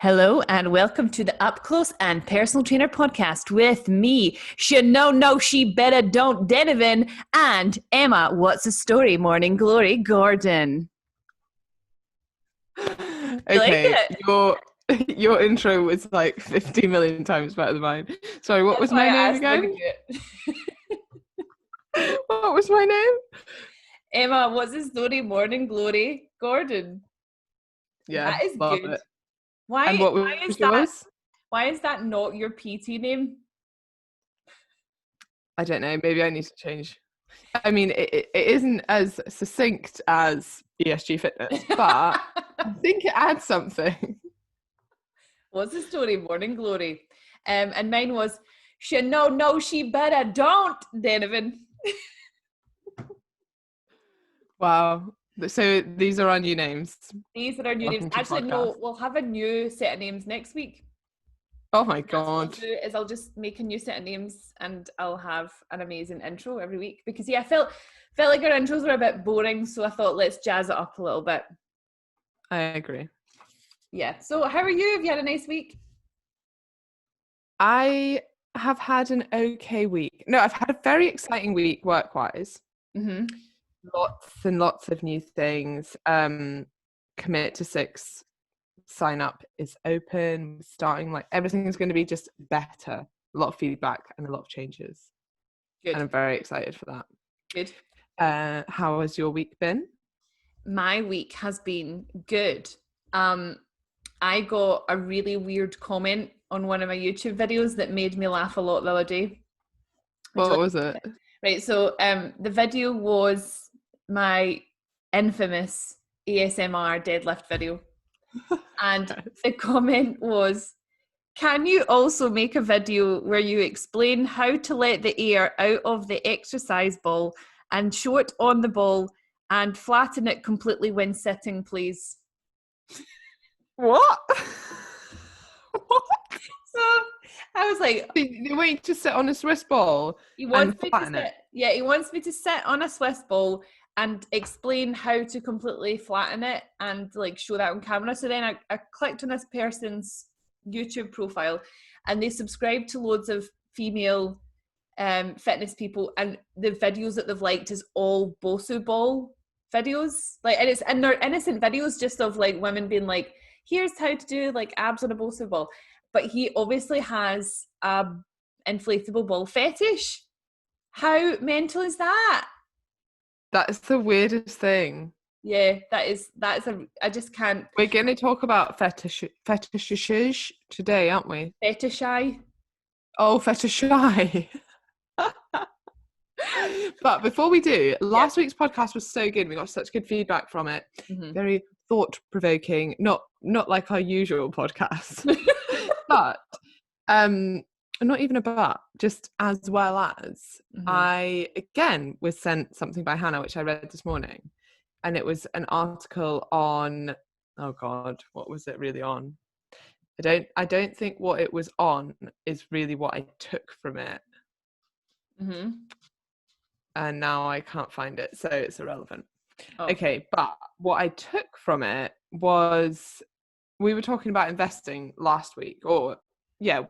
Hello and welcome to the Up Close and Personal Trainer podcast with me, Shona, no, she better don't, Denovan, and Emma, what's the story, Morning Glory, Gordon. You like Okay, it? your intro was like 50 million times better than mine. Sorry, what That's was why my I name asked her to again? do it. What was my name? Emma, what's the story, Morning Glory, Gordon. Yeah, That is love good. it. And Why what why was is that yours? why is that not your PT name? I don't know. Maybe I need to change. I mean, it isn't as succinct as ESG Fitness, but I think it adds something. What's the story, Morning Glory? And mine was, no, she better don't, Denovan. Wow. So these are our new names. These are our new names. Welcome to the Actually, podcast. no, we'll have a new set of names next week. Oh my That's what I'll God. do is I'll just make a new set of names and I'll have an amazing intro every week. Because I felt like our intros were a bit boring, so I thought let's jazz it up a little bit. I agree. Yeah. So how are you? Have you had a nice week? I have had an okay week. No, I've had a very exciting week work-wise. Mm-hmm. Lots and lots of new things. Commit to 6 sign up is open, starting, like everything is going to be just better. A lot of feedback and a lot of changes. Good. And I'm very excited for that. Good. How has your week been? My week has been good. I got a really weird comment on one of my YouTube videos that made me laugh a lot the other day. What was it? Right, so the video was my infamous ASMR deadlift video. And the comment was, can you also make a video where you explain how to let the air out of the exercise ball and show it on the ball and flatten it completely when sitting, please? What? What? So I was like, They want you to sit on a Swiss ball he and wants me to flatten sit. it. Yeah, he wants me to sit on a Swiss ball and explain how to completely flatten it and like show that on camera. So then I clicked on this person's YouTube profile, and they subscribe to loads of female fitness people, and the videos that they've liked is all bosu ball videos. Like, and they're innocent videos just of like women being like, "Here's how to do like abs on a bosu ball," but he obviously has a inflatable ball fetish. How mental is that? That's the weirdest thing. Yeah, that's a. I just can't We're going to talk about fetishes today, aren't we? fetishize. Oh, fetishy. But before we do, last week's podcast was so good. We got such good feedback from it. Mm-hmm. Very thought-provoking. Not like our usual podcast, but not even a but. Just as well as I again was sent something by Hannah, which I read this morning, and it was an article on. Oh God, what was it really on? I don't think what it was on is really what I took from it. Mm-hmm. And now I can't find it, so it's irrelevant. Oh. Okay, but what I took from it was we were talking about investing last week, or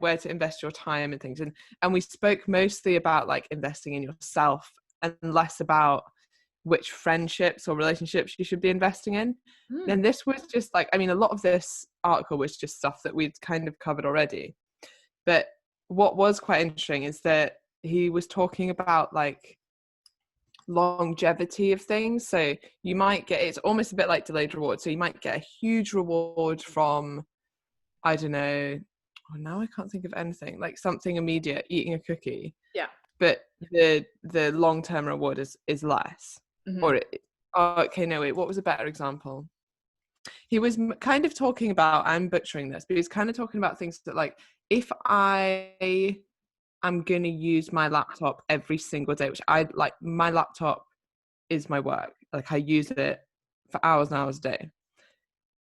where to invest your time and things, and we spoke mostly about like investing in yourself and less about which friendships or relationships you should be investing in. And this was just like, I mean, a lot of this article was just stuff that we'd kind of covered already, but what was quite interesting is that he was talking about like longevity of things. So you might get, it's almost a bit like delayed reward, so you might get a huge reward from, I don't know, now I can't think of anything, like something immediate, eating a cookie, but the long-term reward is less. Or okay, no wait, what was a better example? He was kind of talking about, I'm butchering this, but he's kind of talking about things that like, if I'm going to use my laptop every single day, which I like, my laptop is my work. Like I use it for hours and hours a day.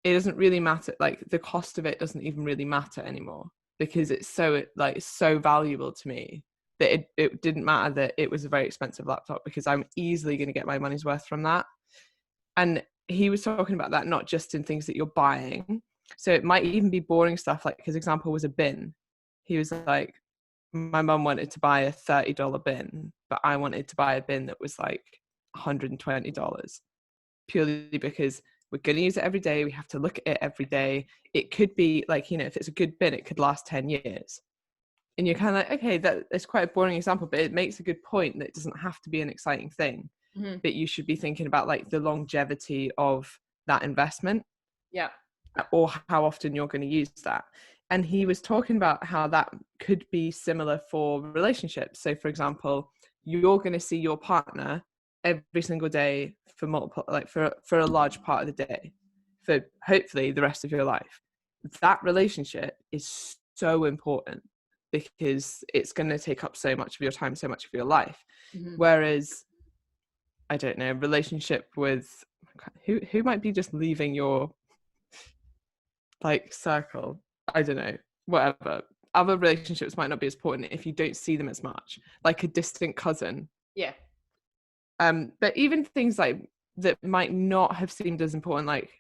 It doesn't really matter. Like the cost of it doesn't even really matter anymore because it's so valuable to me that it didn't matter that it was a very expensive laptop because I'm easily going to get my money's worth from that. And he was talking about that not just in things that you're buying, So it might even be boring stuff. Like his example was a bin. He was like, my mum wanted to buy a $30 bin, but I wanted to buy a bin that was like $120, purely because we're going to use it every day. We have to look at it every day. It could be like, if it's a good bin, it could last 10 years. And you're kind of like, okay, that's quite a boring example, but it makes a good point that it doesn't have to be an exciting thing. Mm-hmm. But you should be thinking about like the longevity of that investment. Yeah. Or how often you're going to use that. And he was talking about how that could be similar for relationships. So for example, you're going to see your partner every single day for multiple, like for a large part of the day, for hopefully the rest of your life. That relationship is so important because it's going to take up so much of your time, so much of your life. Mm-hmm. Whereas, I don't know, relationship with who might be just leaving your like circle, I don't know, whatever. Other relationships might not be as important if you don't see them as much, like a distant cousin. Yeah. But even things like that might not have seemed as important, like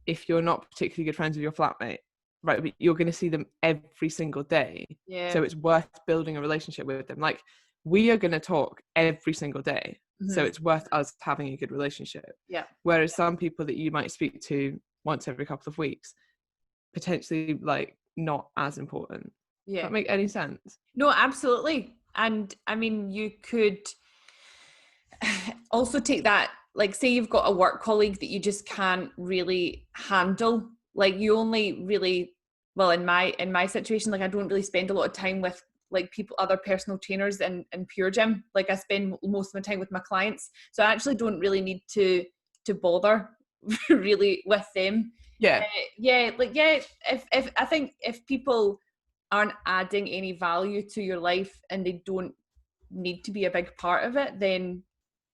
if you're not particularly good friends with your flatmate, right, but you're going to see them every single day. Yeah. So it's worth building a relationship with them. Like we are going to talk every single day. Mm-hmm. So it's worth us having a good relationship. Yeah. Whereas some people that you might speak to once every couple of weeks, potentially like not as important. Yeah. Does that make any sense? No, absolutely. And I mean, you could also take that, like say you've got a work colleague that you just can't really handle. Like you only really, well, in my situation, like I don't really spend a lot of time with like people, other personal trainers in Pure Gym. Like I spend most of my time with my clients. So I actually don't really need to bother really with them. Yeah. If I think if people aren't adding any value to your life and they don't need to be a big part of it, then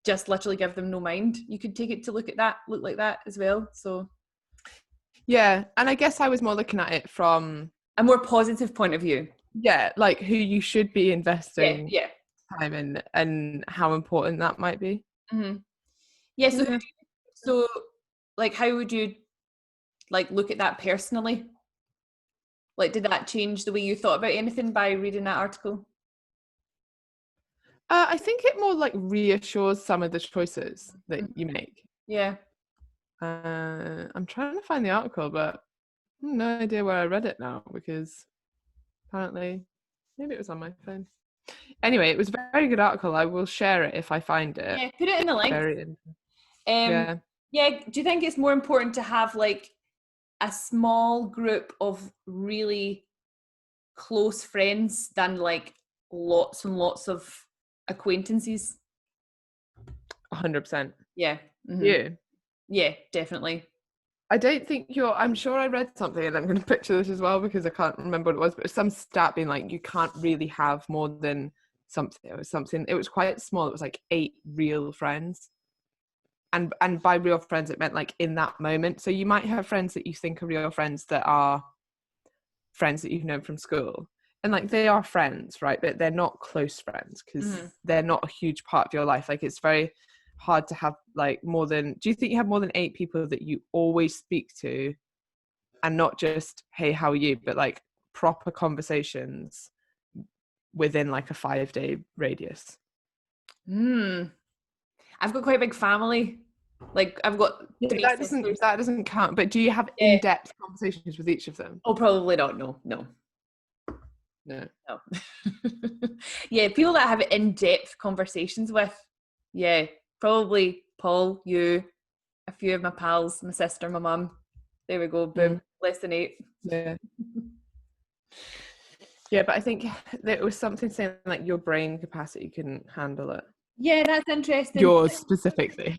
just literally give them no mind. You could take it to look like that as well. So yeah, and I guess I was more looking at it from a more positive point of view. Yeah, like who you should be investing Yeah. time in and how important that might be. Mm-hmm. Yeah. So like how would you like look at that personally? Like did that change the way you thought about anything by reading that article? I think it more like reassures some of the choices that you make. Yeah. I'm trying to find the article, but no idea where I read it now because apparently maybe it was on my phone. Anyway, it was a very good article. I will share it if I find it. Yeah, put it in the link. Yeah. Do you think it's more important to have like a small group of really close friends than like lots and lots of acquaintances? 100%. Yeah. Mm-hmm. Yeah. Yeah, definitely. I don't think I'm sure I read something, and I'm going to picture this as well because I can't remember what it was, but some stat being like you can't really have more than something. It was quite small. It was like 8 real friends. And by real friends, it meant like in that moment. So you might have friends that you think are real friends that are friends that you've known from school. And like they are friends, right? But they're not close friends because they're not a huge part of your life. Like it's very hard to have like do you think you have more than 8 people that you always speak to and not just, hey, how are you? But like proper conversations within like a 5-day radius? I've got quite a big family. Like I've got 3 sisters. That doesn't count. But do you have in-depth conversations with each of them? Oh, probably not. No. Yeah, people that I have in-depth conversations with. Yeah, probably Paul, you, a few of my pals, my sister, my mum. There we go. Boom. Less than 8. Yeah. Yeah, but I think there was something saying like your brain capacity couldn't handle it. Yeah, that's interesting. Yours specifically.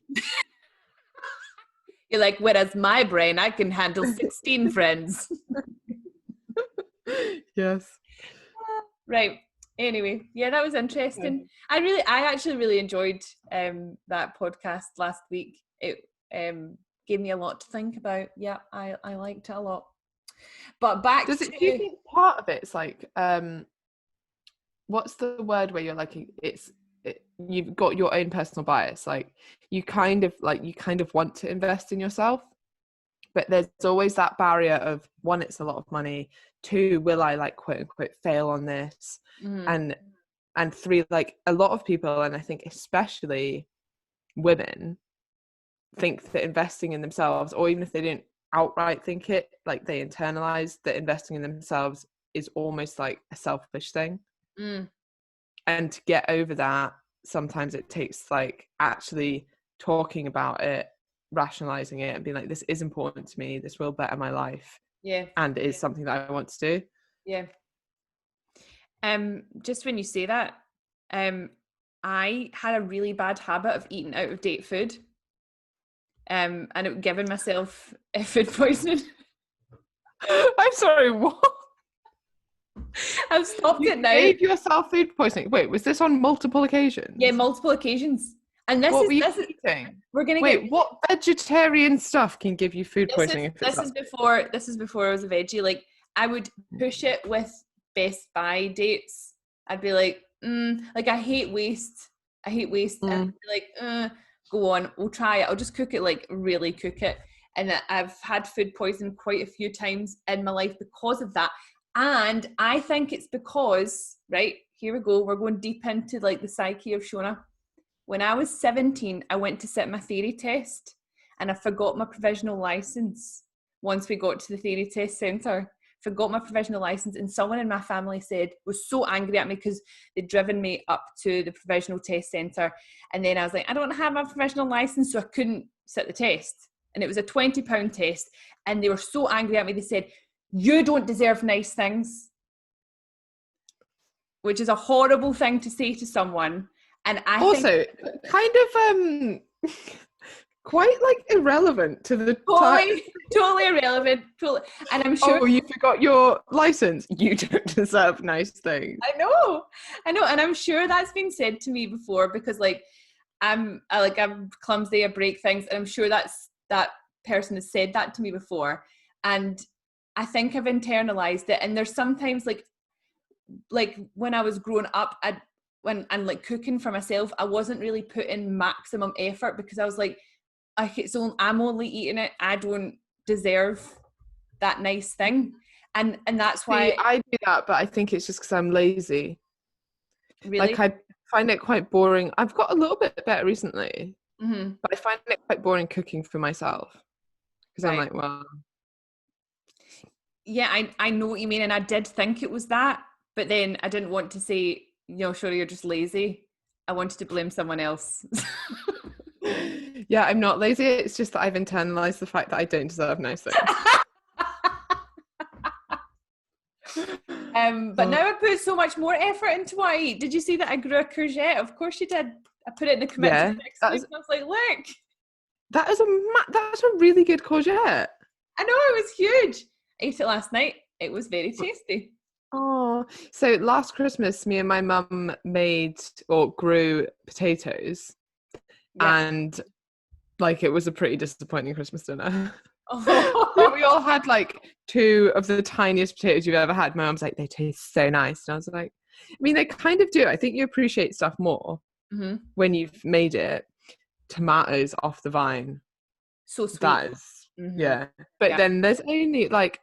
You're like, whereas my brain, I can handle 16 friends. Yes. Right. Anyway, yeah, that was interesting. I actually really enjoyed that podcast last week. It gave me a lot to think about. Yeah, I liked it a lot. But back do you think part of it's like what's the word where you're like you've got your own personal bias, like you kind of want to invest in yourself, but there's always that barrier of, one, it's a lot of money, two, will I like quote unquote fail on this, and three, like a lot of people, and I think especially women, think that investing in themselves, or even if they don't outright think it, like they internalize that investing in themselves is almost like a selfish thing. And to get over that, sometimes it takes like actually talking about it, rationalizing it, and being like, this is important to me, this will better my life, and it is something that I want to do. Just when you say that, I had a really bad habit of eating out of date food, and it giving myself food poisoning. I'm sorry, what? I've stopped it now. You gave yourself food poisoning. Wait, was this on multiple occasions? Yeah, multiple occasions. And what were you eating? We're gonna wait. What vegetarian stuff can give you food poisoning? This is before I was a veggie. Like, I would push it with Best Buy dates. I'd be like, like, I hate waste. And I'd be like, go on, we'll try it. I'll just cook it, like really cook it. And I've had food poisoning quite a few times in my life because of that. And I think it's because, right, here we go, we're going deep into like the psyche of Shona. When I was 17, I went to sit my theory test and I forgot my provisional license. Once we got to the theory test centre, forgot my provisional license, and someone in my family was so angry at me because they'd driven me up to the provisional test centre, and then I was like, I don't have my provisional license, so I couldn't sit the test, and it was a £20 test, and they were so angry at me. They said, you don't deserve nice things, which is a horrible thing to say to someone. And I also think, kind of quite like irrelevant to the totally irrelevant. And I'm sure. Oh, you forgot your license. You don't deserve nice things. I know, and I'm sure that's been said to me before, because like I'm clumsy, I break things, and I'm sure that person has said that to me before, and I think I've internalized it. And there's sometimes like when I was growing up, and like cooking for myself, I wasn't really putting maximum effort because I was like, I'm only eating it. I don't deserve that nice thing, and that's why I do that. But I think it's just because I'm lazy. Really, like I find it quite boring. I've got a little bit better recently, but I find it quite boring cooking for myself because I'm like, well, yeah, I know what you mean, and I did think it was that, but then I didn't want to say, sure, you're just lazy. I wanted to blame someone else. Yeah, I'm not lazy. It's just that I've internalized the fact that I don't deserve nice things. But now I put so much more effort into what I eat. Did you see that I grew a courgette? Of course you did. I put it in the commitment next week, and I was like, look. That's a really good courgette. I know, it was huge. I ate it last night. It was very tasty. Oh, so last Christmas, me and my mum grew potatoes, and like it was a pretty disappointing Christmas dinner. Oh. We all had like 2 of the tiniest potatoes you've ever had. My mum's like, they taste so nice, and I was like, I mean, they kind of do. I think you appreciate stuff more when you've made it. Tomatoes off the vine, so sweet. That is, but then there's only like,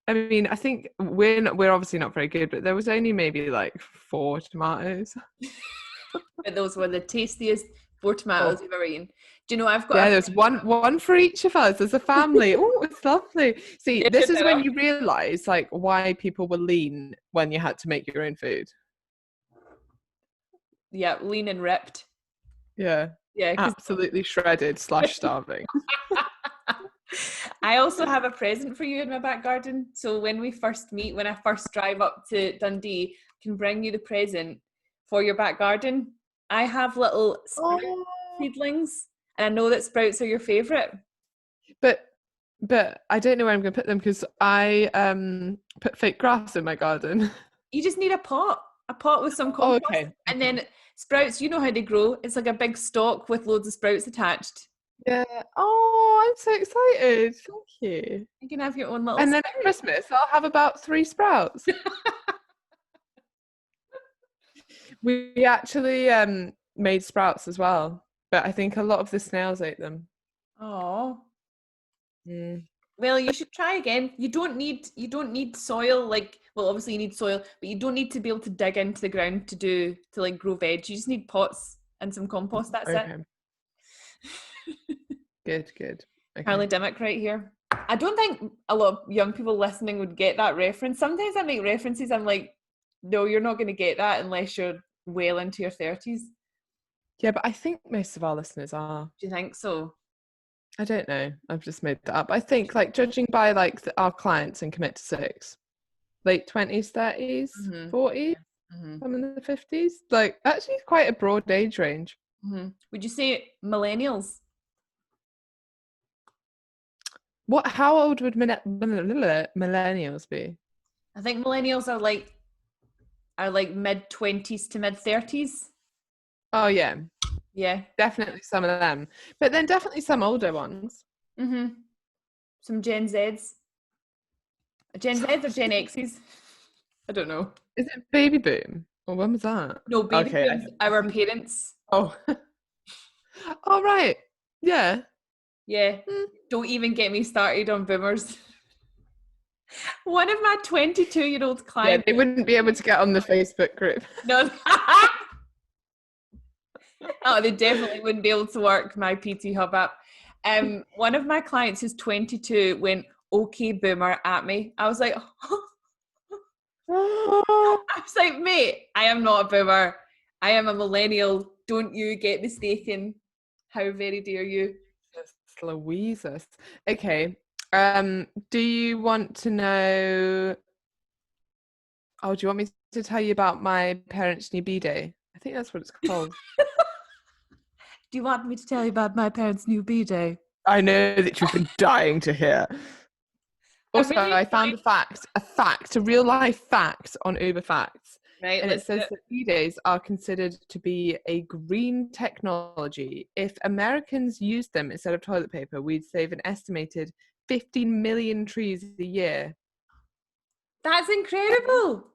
I mean, I think we're obviously not very good, but there was only maybe like 4 tomatoes. But those were the tastiest 4 tomatoes you've ever eaten. Do you know, I've got... Yeah, there's one for each of us as a family. Oh, it's lovely. See, this is when you realise like why people were lean when you had to make your own food. Yeah, lean and ripped. Yeah, absolutely shredded / starving. I also have a present for you in my back garden. So when we first meet, when I first drive up to Dundee, I can bring you the present for your back garden. I have little sprout seedlings, and I know that sprouts are your favourite. But I don't know where I'm going to put them because I put fake grass in my garden. You just need a pot with some compost, and then sprouts. You know how they grow. It's like a big stalk with loads of sprouts attached. Yeah. Oh, I'm so excited. Thank you. You can have your own little... And then at Christmas, I'll have about 3 sprouts. We actually made sprouts as well, but I think a lot of the snails ate them. Oh. Well, you should try again. You don't need soil, like, well, obviously you need soil, but you don't need to be able to dig into the ground to like grow veg. You just need pots and some compost. That's it. Okay. Good. Okay. Carly Dimmock right here. I don't think a lot of young people listening would get that reference. Sometimes I make references, I'm like, no, you're not going to get that unless you're well into your 30s. Yeah, but I think most of our listeners are. Do you think so? I don't know. I've just made that up. I think, like, judging by like our clients in Commit to Six, late 20s, 30s, 40s, some in the 50s. Like, actually quite a broad age range. Would you say millennials? How old would millennials be? I think millennials are like mid 20s to mid 30s. Oh yeah. Yeah. Definitely some of them. But then definitely some older ones. Some Gen Zs. Gen Zs or Gen Xs? I don't know. Is it baby boom? Or when was that? No, baby boom's our parents. Oh. All right. Yeah. Yeah. Don't even get me started on boomers. One of my 22-year-old clients. Yeah, they wouldn't be able to get on the Facebook group. No. Oh, they definitely wouldn't be able to work my PT Hub app. One of my clients who's 22 went, okay, boomer, at me. I was like, mate, I am not a boomer. I am a millennial. Don't you get mistaken. How very dare you? Just Louises. Okay. Do you want to know? Oh, do you want me to tell you about my parents' new Beedi? I think that's what it's called. Do you want me to tell you about my parents' new Beedi? I know that you've been dying to hear. Also, I found a real life fact on Uber Facts. Right, and it says that Beedis are considered to be a green technology. If Americans used them instead of toilet paper, we'd save an estimated 15 million trees a year. That's incredible.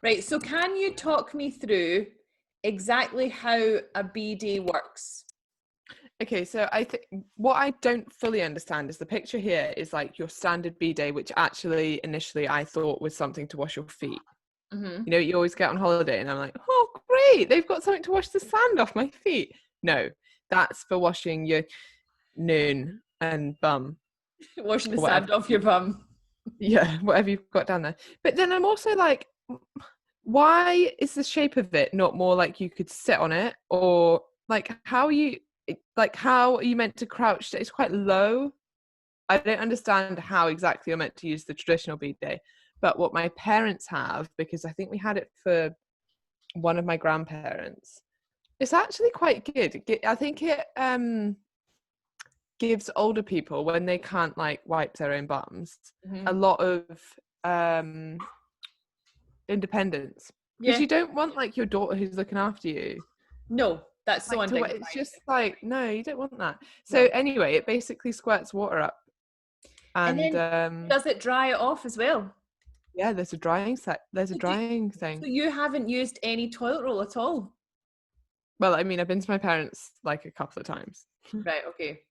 Right, so can you talk me through exactly how a Beedi works? Okay, so I think what I don't fully understand is the picture here is like your standard Beedi, which actually initially I thought was something to wash your feet. You know, you always get on holiday and I'm like, oh, great, they've got something to wash the sand off my feet. No, that's for washing your noon and bum. Washing the sand off your bum. Yeah, whatever you've got down there. But then I'm also like, why is the shape of it not more like you could sit on it? Or like, how are you meant to crouch? It's quite low. I don't understand how exactly you're meant to use the traditional Beedi. But what my parents have, because I think we had it for one of my grandparents, it's actually quite good. I think it gives older people, when they can't like wipe their own bums, a lot of independence. Because you don't want like your daughter who's looking after you. No, that's so undignified. It's just like, no, you don't want that. So anyway, it basically squirts water up. And then, does it dry it off as well? Yeah, there's a drying drying thing. So you haven't used any toilet roll at all? Well, I mean, I've been to my parents like a couple of times. Right, okay.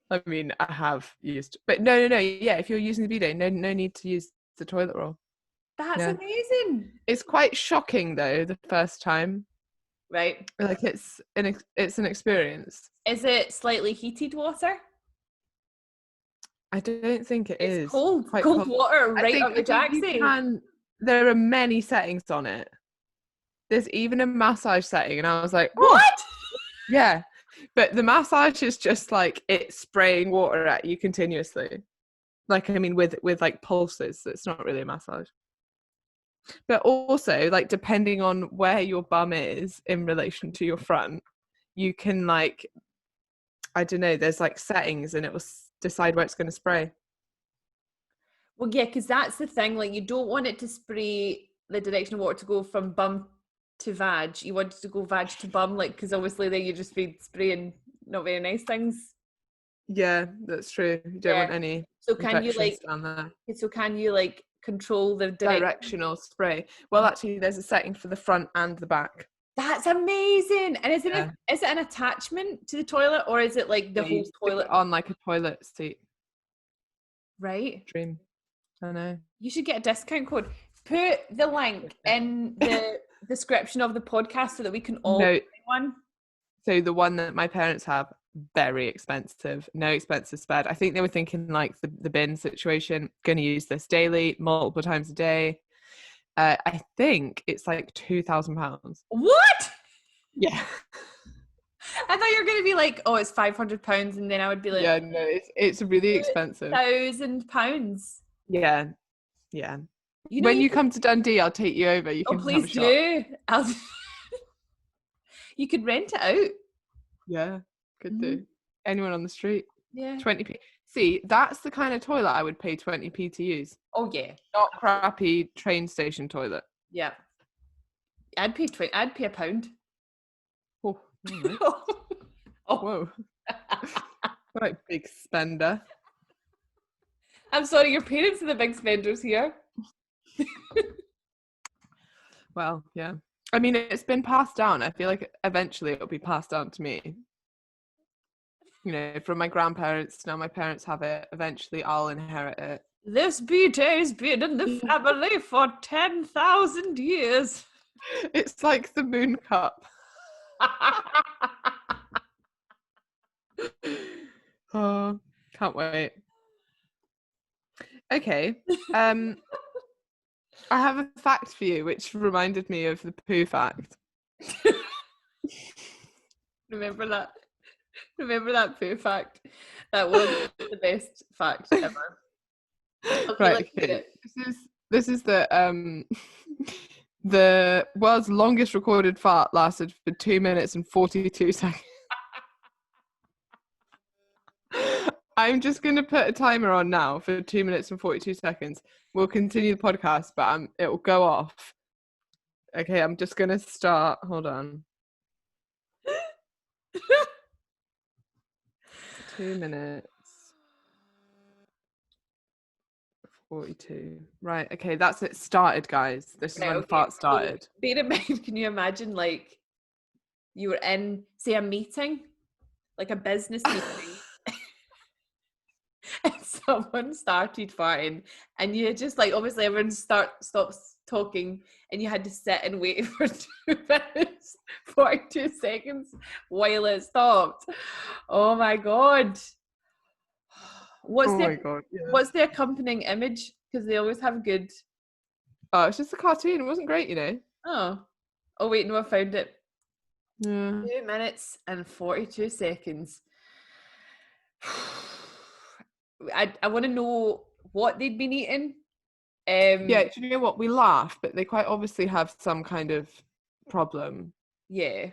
I mean, I have used, but no. Yeah, if you're using the Beedi, no need to use the toilet roll. That's amazing. It's quite shocking though, the first time. Right. Like it's an experience. Is it slightly heated water? I don't think it's cold. Cold water right up the jacksie. There are many settings on it. There's even a massage setting, and I was like, oh, what? Yeah, but the massage is just like it's spraying water at you continuously. Like, I mean, with like pulses, so it's not really a massage. But also, like, depending on where your bum is in relation to your front, you can like, I don't know, there's like settings, and it will decide where it's going to spray. Well, yeah, because that's the thing. Like, you don't want it to spray the direction of water to go from bum to vag. You want it to go vag to bum, like, because obviously then you just be spraying not very nice things. Yeah, that's true. You don't want any. So can you like? Down there. So can you like control the directional spray? Well, actually, there's a setting for the front and the back. That's amazing. And is it an attachment to the toilet, or is it like the whole toilet on like a toilet seat? Right. Dream. I know. You should get a discount code. Put the link in the description of the podcast so that we can all buy one. So the one that my parents have, very expensive. No expenses spared. I think they were thinking like the bin situation. Going to use this daily, multiple times a day. I think it's like £2,000. What? Yeah. I thought you were going to be like, oh, it's £500, and then I would be like, yeah, no, it's really expensive. £1,000. Yeah. When you come to Dundee, I'll take you over. You can please do. You could rent it out. Yeah, could do. Anyone on the street. Yeah. 20p. See, that's the kind of toilet I would pay 20p to use. Oh yeah. Not crappy train station toilet. Yeah. I'd pay £1. Oh, right. Oh, whoa. Right, big spender. I'm sorry, your parents are the big spenders here. Well, yeah. I mean, it's been passed down. I feel like eventually it'll be passed down to me. You know, from my grandparents, now my parents have it. Eventually I'll inherit it. This Beedi's been in the family for 10,000 years. It's like the moon cup. Oh, can't wait. Okay. I have a fact for you, which reminded me of the poo fact. Remember that poo fact? That was the best fact ever. Right. Okay. This is the the world's longest recorded fart lasted for 2 minutes and 42 seconds. I'm just going to put a timer on now for 2 minutes and 42 seconds. We'll continue the podcast, but it will go off. Okay, I'm just going to start. Hold on. 2 minutes. 42. Right, okay, that's it. Started, guys. This is when the fart started. So, bear in mind, can you imagine, like, you were in, say, a meeting, like a business meeting, and someone started farting, and you just, like, obviously everyone stops talking, and you had to sit and wait for 2 minutes, 42 seconds while it stopped. Oh my God. What's the accompanying image? Because they always have good. Oh, it's just a cartoon. It wasn't great, you know. Oh wait, no, I found it. Yeah. 2 minutes and 42 seconds. I want to know what they'd been eating. Yeah, do you know what? We laugh, but they quite obviously have some kind of problem. Yeah.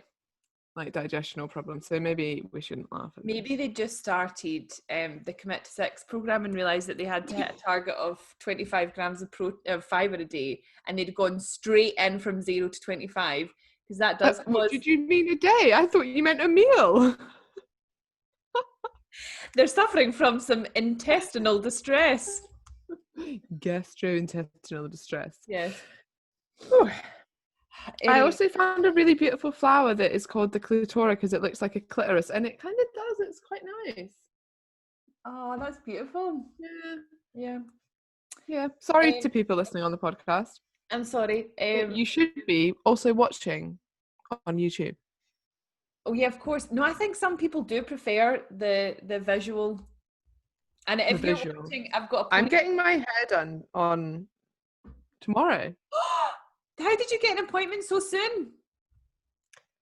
Like digestional problems, so maybe we shouldn't laugh at Maybe they just started the Commit to 6 program and realised that they had to hit a target of 25 grams of fibre a day, and they'd gone straight in from 0 to 25, because that does cause... What did you mean a day? I thought you meant a meal. They're suffering from some intestinal distress. Gastrointestinal distress. Yes. Anyway. I also found a really beautiful flower that is called the clitora because it looks like a clitoris, and it kind of does. It's quite nice. Oh, that's beautiful. Yeah. Sorry to people listening on the podcast. I'm sorry. You should be also watching on YouTube. Oh yeah, of course. No, I think some people do prefer the visual. And if you're watching, I'm getting my hair done on tomorrow. How did you get an appointment so soon?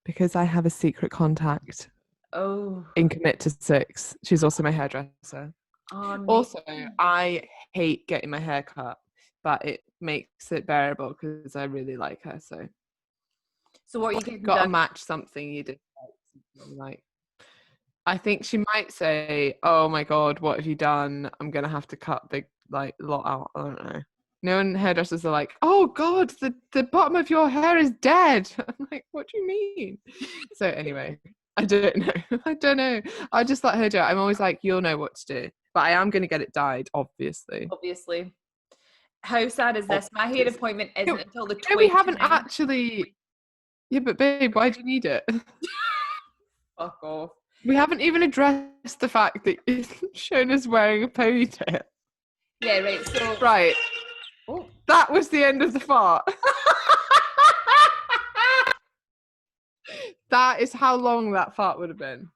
Because I have a secret contact. Oh. In Commit to 6. She's also my hairdresser. Oh, also, I hate getting my hair cut, but it makes it bearable because I really like her. So what are you getting got done? to match something you did like. I think she might say, "Oh my God, what have you done? I'm gonna have to cut the lot out." I don't know. No one hairdressers are like, "Oh God, the bottom of your hair is dead." I'm like, "What do you mean?" So anyway, I don't know. I just let her do it. I'm always like, "You'll know what to do," but I am going to get it dyed, obviously. How sad is this? My hair appointment isn't until the 29th. We haven't actually. Yeah, but babe, why do you need it? Fuck off. We haven't even addressed the fact that Shona's wearing a ponytail. Yeah, right. So Right. oh. That was the end of the fart. That is how long that fart would have been.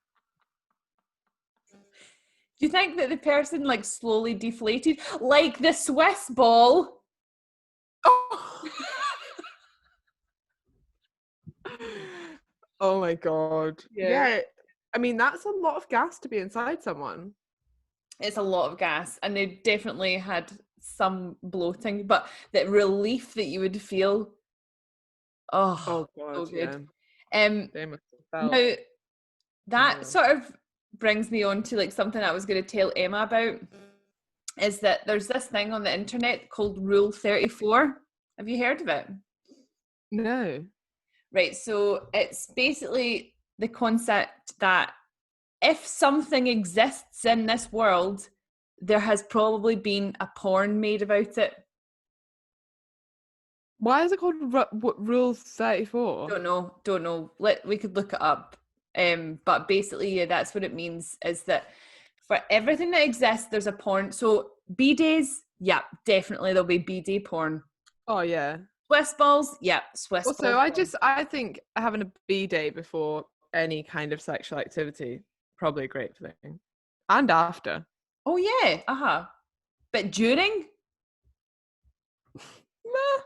Do you think that the person like slowly deflated like the Swiss ball? Oh, oh my God. Yeah. I mean, that's a lot of gas to be inside someone. It's a lot of gas, and they definitely had some bloating, but the relief that you would feel, Oh so God, good. yeah. They must have felt. Now that Yeah. sort of brings me on to like something I was going to tell Emma about, is that there's this thing on the internet called Rule 34. Have you heard of it? No. Right, so it's basically the concept that if something exists in this world, there has probably been a porn made about it. Why is it called Rule 34? Don't know. We could look it up. But basically, yeah, that's what it means, is that for everything that exists, there's a porn. So Beedies, yeah, definitely there'll be Beedi porn. Oh yeah. Swiss balls, yeah, Swiss Also, ball porn. I think having a B-day before any kind of sexual activity, probably a great thing. And after. Oh yeah, But during? Meh.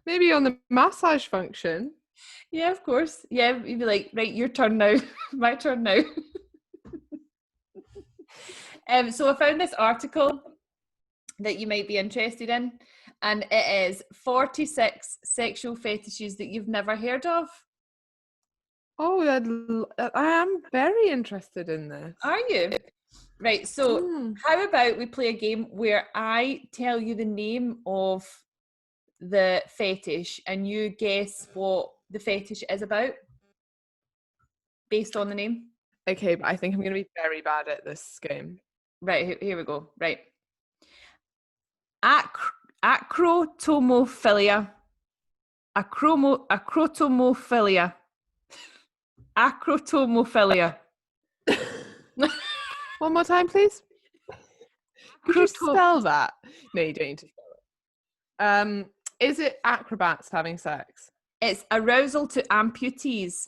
Maybe on the massage function. Yeah, of course. Yeah, you'd be like, right, your turn now. My turn now. So I found this article that you might be interested in, and it is 46 sexual fetishes that you've never heard of. Oh, I am very interested in this. Are you? Right, so how about we play a game where I tell you the name of the fetish and you guess what the fetish is about based on the name? Okay, but I think I'm going to be very bad at this game. Right, here we go. Right. Acrotomophilia. Acrotomophilia. Acrotomophilia. One more time, please. Could you spell that? No, you don't need to spell it. Is it acrobats having sex? It's arousal to amputees.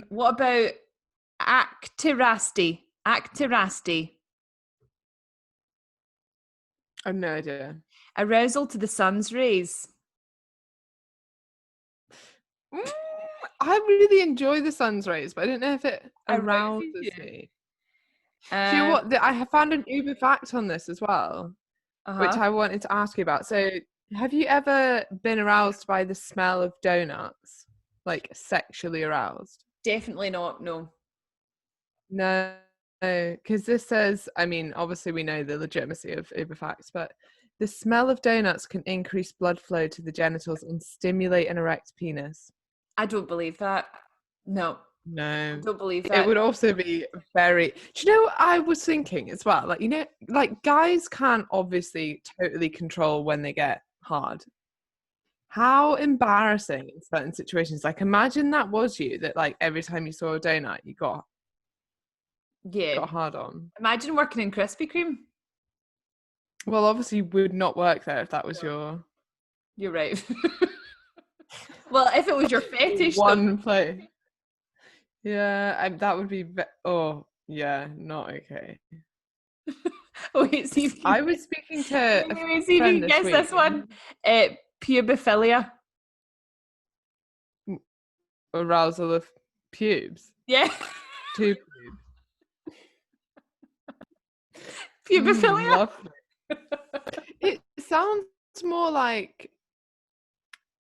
What about actirasti? Actirasti. I have no idea. Arousal to the sun's rays. I really enjoy the sun's rays, but I don't know if it Arouses arouses you. me. Do you know what? I have found an Uber fact on this as well, which I wanted to ask you about. So, have you ever been aroused by the smell of donuts? Like sexually aroused? Definitely not, no. No, because this says, I mean, obviously we know the legitimacy of Uber facts, but the smell of donuts can increase blood flow to the genitals and stimulate an erect penis. I don't believe that. No. No. I don't believe that. It would also be very... Do you know what I was thinking as well? Like, you know, like guys can't obviously totally control when they get hard. How embarrassing in certain situations. Like, imagine that was you, that like every time you saw a donut, you got hard on. Imagine working in Krispy Kreme. Well, obviously you would not work there if that was your... You're right. Well, if it was your fetish, one place. Yeah, that would be... Oh, yeah, not okay. Wait, see if you I was speaking to wait, see if you can guess this one. Pubophilia. Arousal of pubes. Yeah. Two pubes. Pubophilia. It sounds more like...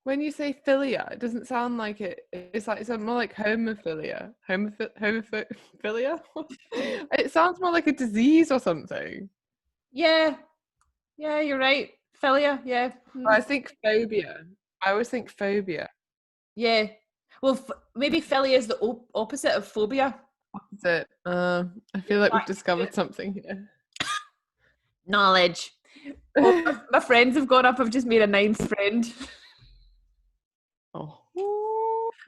When you say philia, it doesn't sound like it. It's more like homophilia. Homophilia? It sounds more like a disease or something. Yeah, you're right. Philia, yeah. I think phobia. I always think phobia. Yeah. Well, maybe philia is the opposite of phobia. Opposite. I feel like we've discovered something here. Knowledge. Oh, my friends have gone up. I've just made a ninth friend. Oh,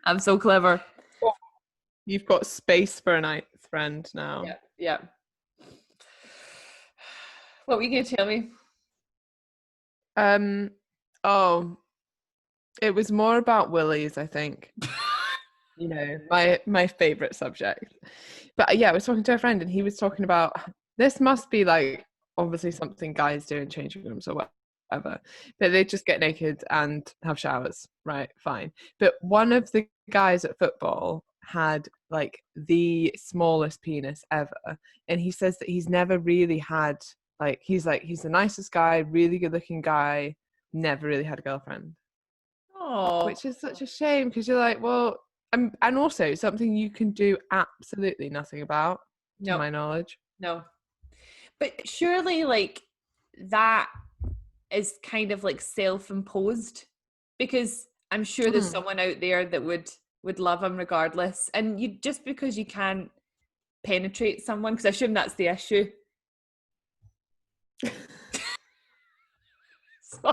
I'm so clever. You've got space for a ninth friend now. Yeah. What were you going to tell me? Oh, it was more about willies, I think. You know, my favorite subject. But yeah, I was talking to a friend and he was talking about this must be like obviously something guys do in changing rooms or whatever. But they just get naked and have showers, right? Fine. But one of the guys at football had like the smallest penis ever, and he says that he's never really had he's the nicest guy, really good looking guy, never really had a girlfriend. Oh, Which is such a shame because you're like, well, and also something you can do absolutely nothing about, to no, my knowledge. no. But surely, like, that is kind of like self-imposed, because I'm sure there's someone out there that would love him regardless. And you just because you can't penetrate someone, because I assume that's the issue. So,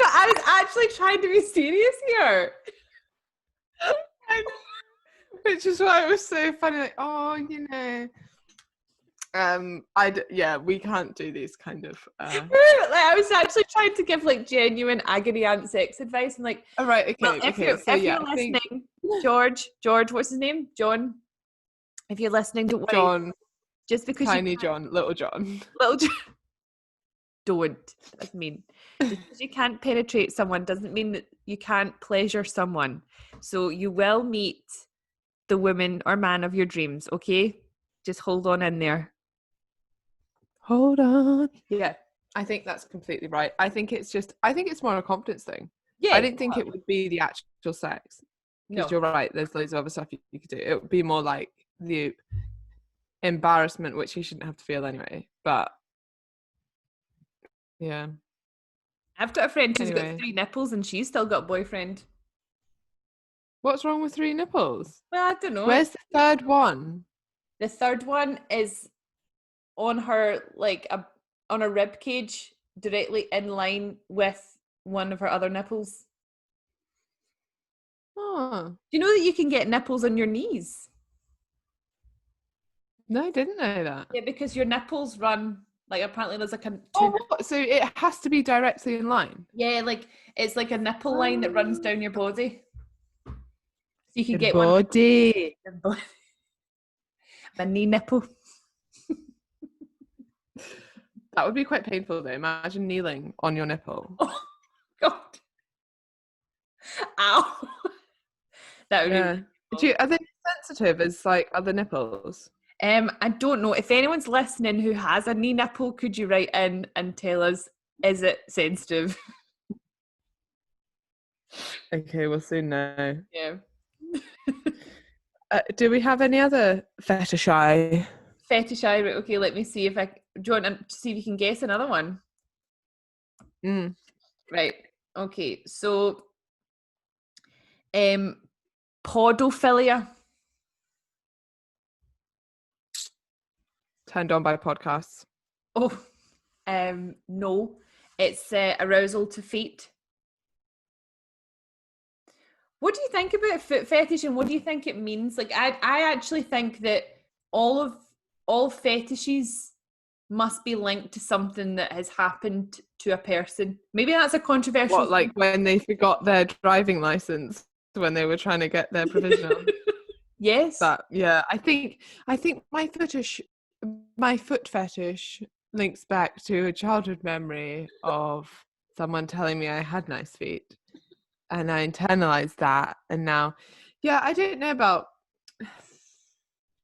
I was actually trying to be serious here. I know. Which is why it was so funny. Like, oh, you know, yeah, we can't do these kind of. Like, I was actually trying to give like genuine agony aunt sex advice, and like, Oh, right, okay, well, okay. So if yeah, you're I think listening, George, what's his name? John. If you're listening, don't worry. John, Just because Tiny you John, Little John. little John, don't. That's mean. Just because you can't penetrate someone doesn't mean that you can't pleasure someone. So you will meet the woman or man of your dreams. Okay, just hold on in there. Hold on. Yeah, I think that's completely right. I think it's more a confidence thing. Yeah, I didn't think it would be the actual sex. Because no. you're right, there's loads of other stuff you could do. It would be more like the embarrassment, which you shouldn't have to feel anyway. But yeah. I've got a friend who's got Anyway, 3 nipples and she's still got a boyfriend. what's wrong with 3 nipples? Well, I don't know. Where's the third one? The third one is on her on her rib cage, directly in line with one of her other nipples. Oh, Do you know that you can get nipples on your knees? no, I didn't know that. Yeah, because your nipples run like apparently there's like a So it has to be directly in line. yeah, like it's like a nipple line that runs down your body. So you can get Body. one. My knee nipple. That would be quite painful though. Imagine kneeling on your nipple. Oh God. Ow. That would Yeah. Are they sensitive as like other nipples? I don't know. If anyone's listening who has a knee nipple, could you write in and tell us, is it sensitive? Okay, we'll soon know. Yeah. Do we have any other fetish eye? Fetish eye, right? Okay, let me see if do you want to see if you can guess another one? Right. Okay. So, podophilia. Turned on by podcasts. Oh, no. It's arousal to feet. What do you think about foot fetish, and what do you think it means? Like, I actually think that all fetishes must be linked to something that has happened to a person. Maybe that's a controversial What, like when they forgot their driving license when they were trying to get their provisional? Yes. That, yeah, I think my foot fetish links back to a childhood memory of someone telling me I had nice feet, and I internalized that, and now, yeah, I don't know about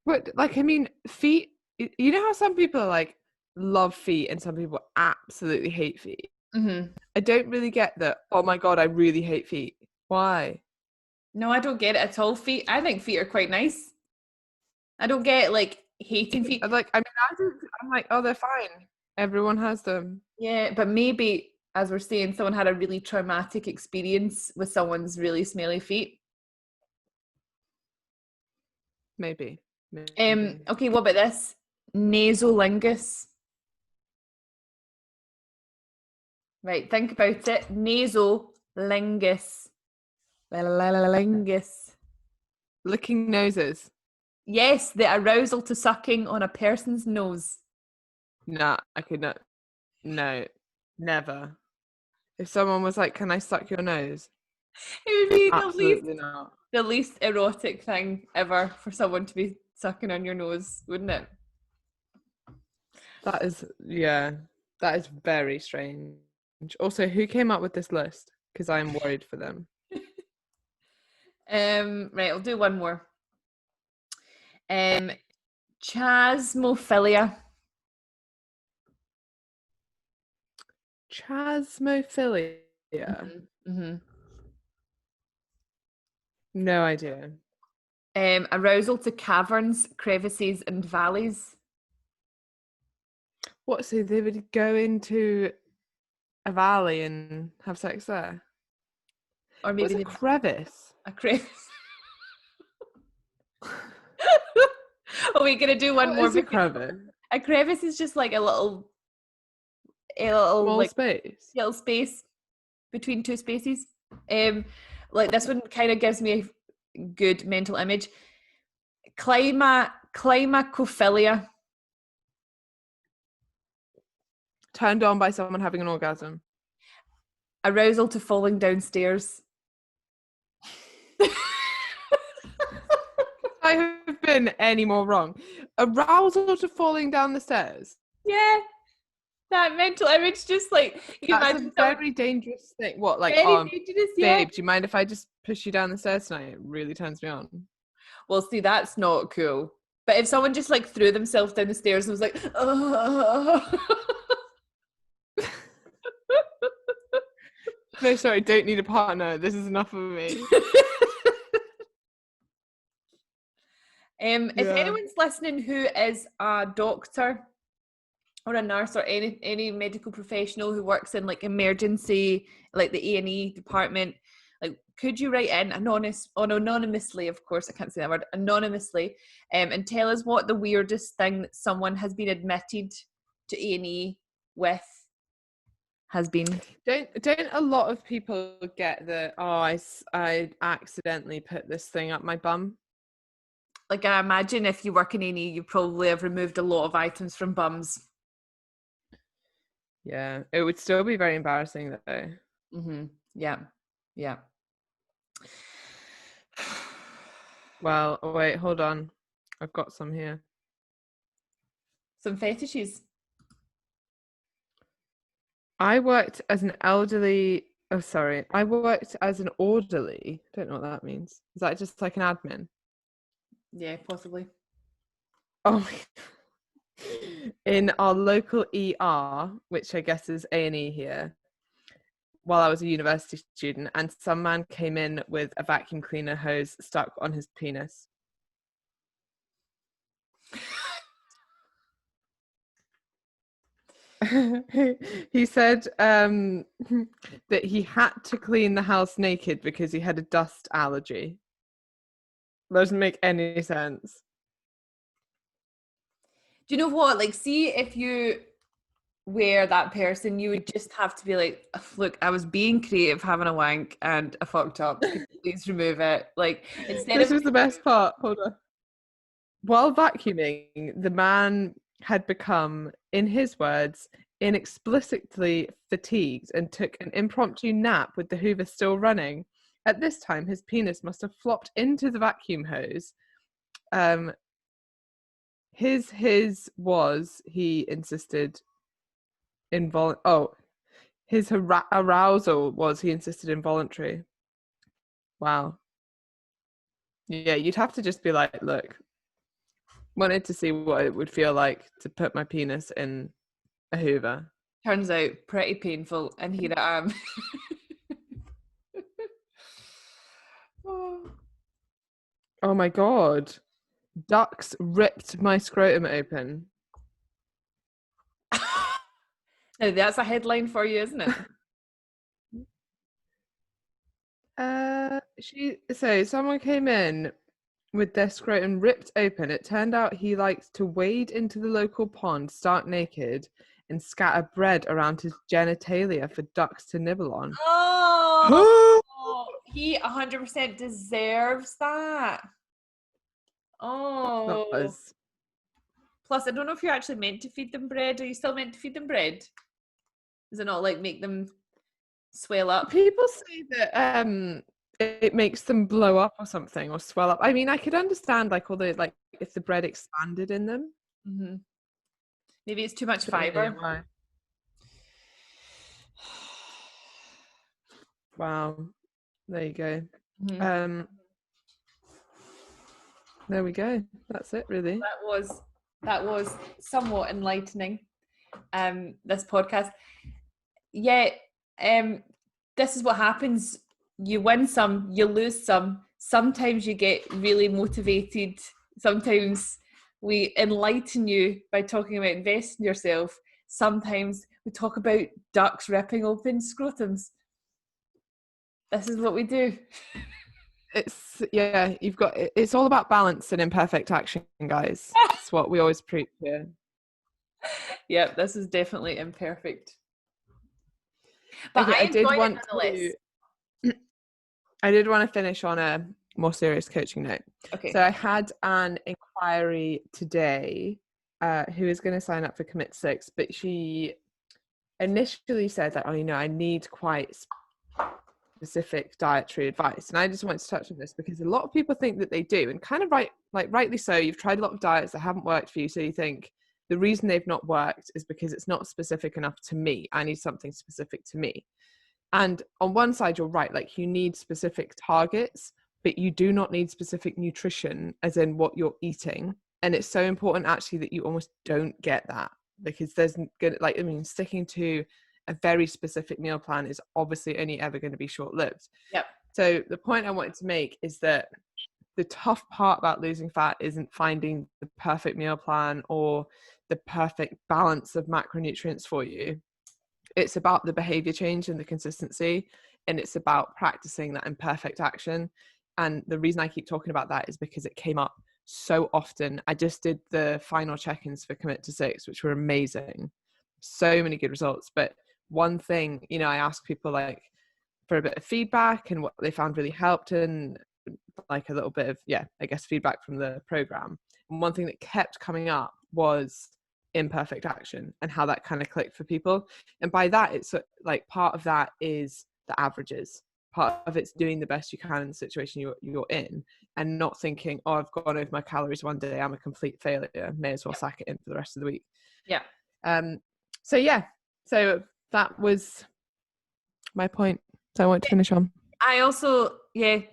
what, like, I mean, feet. You know how some people are like love feet and some people absolutely hate feet. Mm-hmm. I don't really get that. Oh my god, I really hate feet. Why? No, I don't get it at all. Feet. I think feet are quite nice. I don't get like hating feet. Like, I mean, I'm like, oh, they're fine. Everyone has them. Yeah, but maybe, as we're saying, someone had a really traumatic experience with someone's really smelly feet. Maybe. Okay, what about this? Nasolingus. Right, think about it. Nasolingus. Lingus. Licking noses. Yes, the arousal to sucking on a person's nose. Nah, I could not. No, never. If someone was like, "Can I suck your nose?" It would be Absolutely not. the least erotic thing ever for someone to be sucking on your nose, wouldn't it? That is, yeah, that is very strange. Also, who came up with this list? Because I am worried for them. Right, I'll do one more. Chasmophilia. Chasmophilia. Mm-hmm. No idea. Arousal to caverns, crevices, and valleys. What? So they would go into a valley and have sex there? Or What's maybe a they crevice? a crevice. Oh, we're gonna do one What more. is a crevice? A crevice is just like a little Small like space. little space between two spaces. Like this one kind of gives me a good mental image. Climacophilia. Turned on by someone having an orgasm. Arousal to falling downstairs. I have been any more wrong. Arousal to falling down the stairs. Yeah, that mental image just like you That's imagine a very dangerous thing. What, like, very dangerous, yeah. babe, do you mind if I just push you down the stairs tonight? It really turns me on. Well, see, that's not cool. But if someone just like threw themselves down the stairs and was like, oh. No, sorry, don't need a partner. This is enough of me. If anyone's listening who is a doctor or a nurse or any medical professional who works in like emergency, like the A&E department, like could you write in anonymously, of course I can't say that word, anonymously, and tell us what the weirdest thing that someone has been admitted to A&E with has been. Don't a lot of people get the, I accidentally put this thing up my bum? Like I imagine if you work in A&E, you probably have removed a lot of items from bums. Yeah, it would still be very embarrassing though. Mm-hmm. Yeah. Well, wait, hold on. I've got some here. Some fetishes. I worked as an orderly. Don't know what that means. Is that just like an admin? Yeah, possibly. Oh, in our local ER, which I guess is A&E here, while I was a university student, and some man came in with a vacuum cleaner hose stuck on his penis. He said that he had to clean the house naked because he had a dust allergy. Doesn't make any sense. Do you know what? Like, see if you were that person, you would just have to be like, look, I was being creative, having a wank, and I fucked up. Could you please remove it? Like, instead This of was the best part. Hold on. While vacuuming, the man had become, in his words, inexplicably fatigued and took an impromptu nap with the Hoover still running. At this time, his penis must have flopped into the vacuum hose. His was, he insisted, his arousal was, he insisted, involuntary. Wow. Yeah, you'd have to just be like, look, wanted to see what it would feel like to put my penis in a Hoover. turns out pretty painful, and here I am. Oh my god. Ducks ripped my scrotum open. Now that's a headline for you, isn't it? So someone came in with their scrotum ripped open. It turned out he likes to wade into the local pond stark naked and scatter bread around his genitalia for ducks to nibble on. Oh, he 100% deserves that. That Oh, was Plus, I don't know if you're actually meant to feed them bread. Are you still meant to feed them bread? Does it not like make them swell up? People say that it makes them blow up or something, or swell up. I mean, I could understand like all the like if the bread expanded in them. Mm-hmm. Maybe it's too much Don't really know fiber. why. Wow. There you go. Mm-hmm. There we go. That's it, really. That was somewhat enlightening. This podcast. Yeah. This is what happens. You win some, you lose some. Sometimes you get really motivated. Sometimes we enlighten you by talking about investing in yourself. Sometimes we talk about ducks ripping open scrotums. This is what we do. It's all about balance and imperfect action, guys. That's what we always preach here. Yep, this is definitely imperfect. But okay, I did want to finish on a more serious coaching note. Okay. So I had an inquiry today who is going to sign up for Commit to 6, but she initially said that, I need quite specific dietary advice. And I just wanted to touch on this because a lot of people think that they do, and kind of rightly so. You've tried a lot of diets that haven't worked for you, so you think the reason they've not worked is because it's not specific enough to me. I need something specific to me. And on one side, you're right, like you need specific targets, but you do not need specific nutrition, as in what you're eating. And it's so important actually that you almost don't get that, because there's good, sticking to a very specific meal plan is obviously only ever going to be short-lived. Yep. So the point I wanted to make is that the tough part about losing fat isn't finding the perfect meal plan or the perfect balance of macronutrients for you. It's about the behavior change and the consistency, and it's about practicing that imperfect action. And the reason I keep talking about that is because it came up so often. I just did the final check-ins for Commit to 6, which were amazing. So many good results. But one thing, I ask people like for a bit of feedback and what they found really helped, and like a little bit of, feedback from the program. And one thing that kept coming up was imperfect action and how that kind of clicked for people. And by that, it's like part of that is the averages. Part of it's doing the best you can in the situation you're in, and not thinking, I've gone over my calories one day, I'm a complete failure, may as well sack it in for the rest of the week. So that was my point, so I want to finish on. I also, I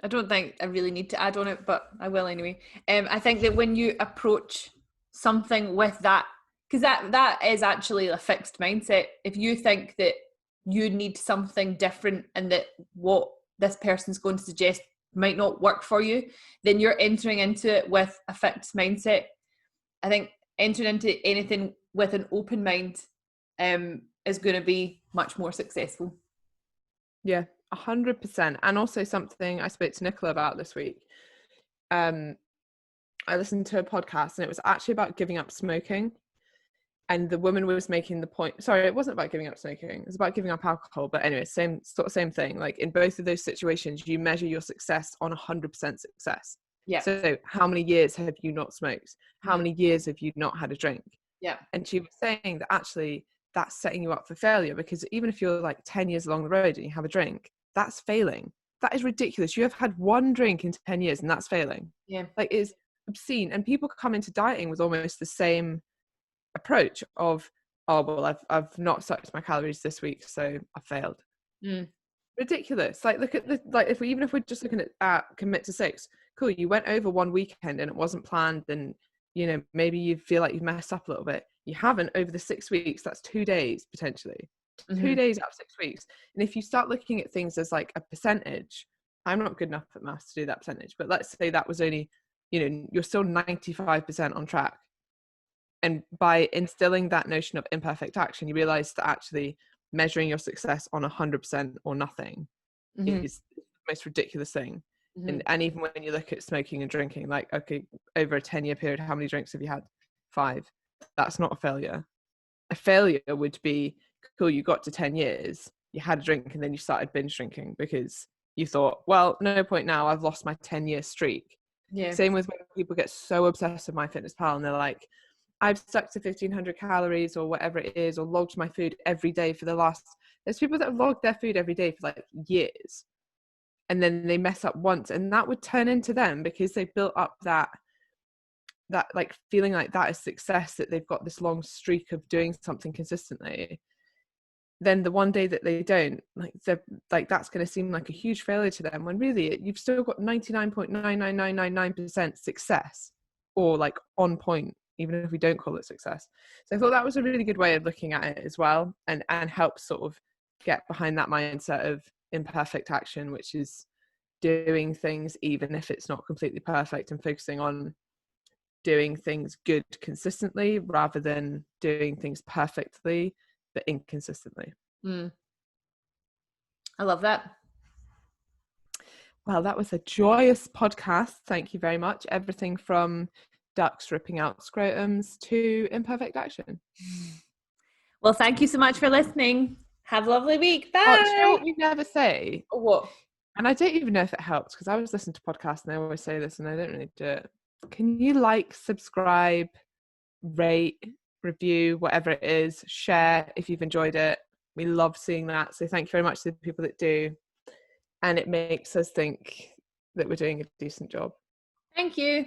don't think I really need to add on it, but I will anyway. I think that when you approach something with that, because that is actually a fixed mindset. If you think that you need something different and that what this person's going to suggest might not work for you, then you're entering into it with a fixed mindset. I think entering into anything with an open mind is going to be much more successful. Yeah, 100%. And also something I spoke to Nicola about this week. I listened to a podcast and it was actually about giving up smoking. And the woman was making the point, sorry, it wasn't about giving up smoking, it was about giving up alcohol. But anyway, same thing. Like in both of those situations, you measure your success on 100% success. Yeah. So how many years have you not smoked? How many years have you not had a drink? Yeah. And she was saying that actually that's setting you up for failure, because even if you're like 10 years along the road and you have a drink, that's failing. That is ridiculous. You have had one drink in 10 years and that's failing. Yeah. Like it's obscene. And people come into dieting with almost the same approach of, I've not sucked my calories this week, so I failed. Ridiculous. Like look at if we're just looking at Commit to 6, cool, you went over one weekend and it wasn't planned, and maybe you feel like you've messed up a little bit. You haven't over the 6 weeks. That's 2 days potentially. 2 days out of 6 weeks. And if you start looking at things as like a percentage, I'm not good enough at maths to do that percentage, but let's say that was only, you're still 95% on track. And by instilling that notion of imperfect action, you realize that actually measuring your success on 100% or nothing is the most ridiculous thing. And even when you look at smoking and drinking, like, okay, over a 10-year period, how many drinks have you had? 5. That's not a failure. A failure would be, cool, you got to 10 years, you had a drink, and then you started binge drinking because you thought, well, no point now, I've lost my 10-year streak. Yeah. Same with when people get so obsessed with MyFitnessPal and they're like, I've stuck to 1,500 calories or whatever it is, or logged my food every day for the last, there's people that have logged their food every day for like years, and then they mess up once, and that would turn into them because they built up that like feeling like that is success, that they've got this long streak of doing something consistently. Then the one day that they don't, like that's going to seem like a huge failure to them, when really you've still got 99.99999% success, or like on point, even if we don't call it success. So I thought that was a really good way of looking at it as well, and helps sort of get behind that mindset of imperfect action, which is doing things even if it's not completely perfect, and focusing on doing things good consistently rather than doing things perfectly but inconsistently. I love that. Well, that was a joyous podcast. Thank you very much. Everything from ducks ripping out scrotums to imperfect action. Well, thank you so much for listening. Have a lovely week. Bye. Oh, do you know what we never say? What? And I don't even know if it helps, because I was listening to podcasts and they always say this and I don't really do it. Can you like, subscribe, rate, review, whatever it is, share if you've enjoyed it? We love seeing that. So thank you very much to the people that do. And it makes us think that we're doing a decent job. Thank you.